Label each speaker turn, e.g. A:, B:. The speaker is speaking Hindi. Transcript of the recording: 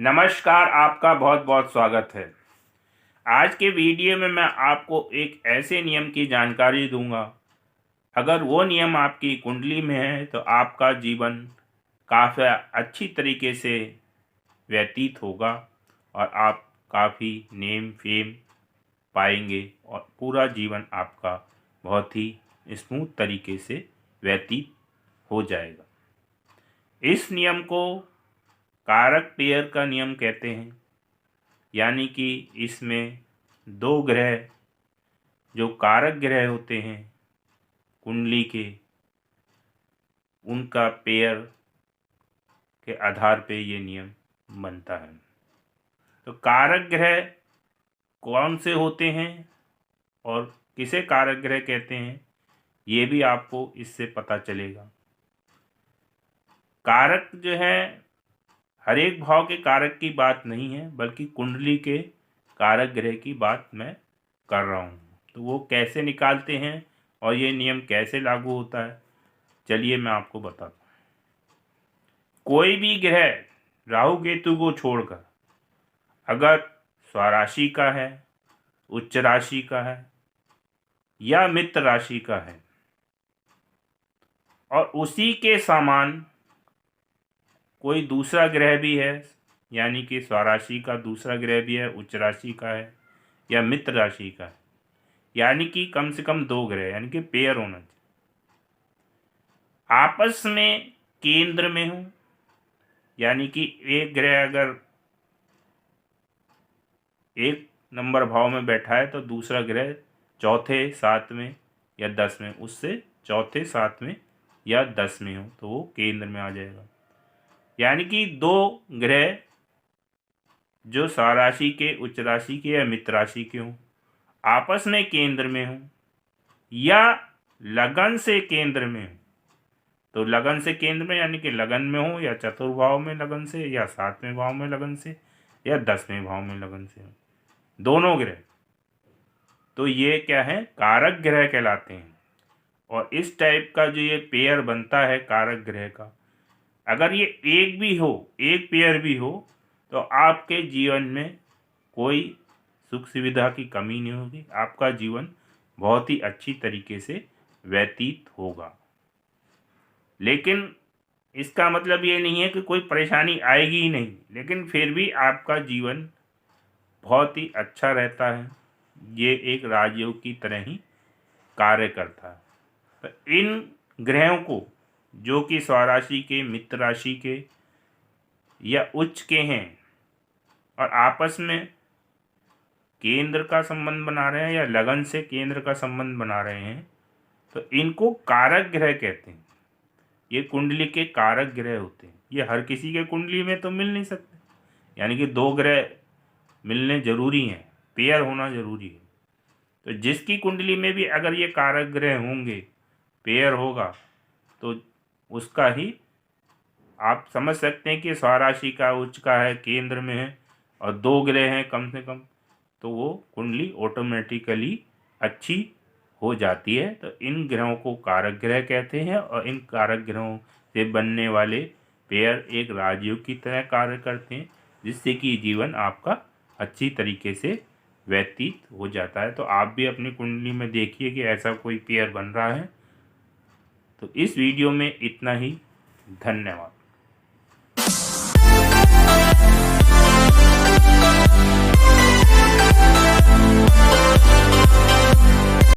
A: नमस्कार, आपका बहुत बहुत स्वागत है। आज के वीडियो में मैं आपको एक ऐसे नियम की जानकारी दूंगा। अगर वो नियम आपकी कुंडली में है तो आपका जीवन काफ़ी अच्छी तरीके से व्यतीत होगा और आप काफ़ी नेम फेम पाएंगे और पूरा जीवन आपका बहुत ही स्मूथ तरीके से व्यतीत हो जाएगा। इस नियम को कारक पेयर का नियम कहते हैं, यानी कि इसमें दो ग्रह जो कारक ग्रह होते हैं कुंडली के, उनका पेयर के आधार पे ये नियम बनता है। तो कारक ग्रह कौन से होते हैं और किसे कारक ग्रह कहते हैं, ये भी आपको इससे पता चलेगा। कारक जो है हर एक भाव के कारक की बात नहीं है, बल्कि कुंडली के कारक ग्रह की बात मैं कर रहा हूँ। तो वो कैसे निकालते हैं और ये नियम कैसे लागू होता है, चलिए मैं आपको बताता हूँ। कोई भी ग्रह राहु केतु को छोड़कर अगर स्वराशि का है, उच्च राशि का है या मित्र राशि का है और उसी के समान कोई दूसरा ग्रह भी है, यानी कि स्वराशि का दूसरा ग्रह भी है, उच्च राशि का है या मित्र राशि का है, यानी कि कम से कम दो ग्रह, यानी कि पेयर होना चाहिए, आपस में केंद्र में हो, यानी कि एक ग्रह अगर एक नंबर भाव में बैठा है तो दूसरा ग्रह चौथे सातवें या 10वें, उससे चौथे सातवें या 10वें हो तो वो केंद्र में आ जाएगा। यानी कि दो ग्रह जो स्वराशि के, उच्च राशि के या मित्र राशि के हों, आपस में केंद्र में हो या लगन से केंद्र में हो। तो लगन से केंद्र में यानी कि लगन में हो या चतुर्भाव में लगन से या 7वें भाव में लगन से या 10वें भाव में लगन से हो, दोनों ग्रह, तो ये क्या है, कारक ग्रह कहलाते हैं। और इस टाइप का जो ये पेयर बनता है कारक ग्रह का, अगर ये एक भी हो, एक पेयर भी हो, तो आपके जीवन में कोई सुख सुविधा की कमी नहीं होगी, आपका जीवन बहुत ही अच्छी तरीके से व्यतीत होगा। लेकिन इसका मतलब ये नहीं है कि कोई परेशानी आएगी ही नहीं, लेकिन फिर भी आपका जीवन बहुत ही अच्छा रहता है। ये एक राजयोग की तरह ही कार्य करता है। तो इन ग्रहों को जो कि स्वराशि के, मित्र राशि के या उच्च के हैं और आपस में केंद्र का संबंध बना रहे हैं या लगन से केंद्र का संबंध बना रहे हैं, तो इनको कारक ग्रह कहते हैं। ये कुंडली के कारक ग्रह होते हैं। ये हर किसी के कुंडली में तो मिल नहीं सकते, यानी कि दो ग्रह मिलने जरूरी हैं, पेयर होना जरूरी है। तो जिसकी कुंडली में भी अगर ये कारक ग्रह होंगे, पेयर होगा, तो उसका ही आप समझ सकते हैं कि स्वराशि का, उच्च का है, केंद्र में है और दो ग्रह हैं कम से कम, तो वो कुंडली ऑटोमेटिकली अच्छी हो जाती है। तो इन ग्रहों को कारक ग्रह कहते हैं और इन कारक ग्रहों से बनने वाले पेयर एक राजयोग की तरह कार्य करते हैं, जिससे कि जीवन आपका अच्छी तरीके से व्यतीत हो जाता है। तो आप भी अपनी कुंडली में देखिए कि ऐसा कोई पेयर बन रहा है। तो इस वीडियो में इतना ही। धन्यवाद।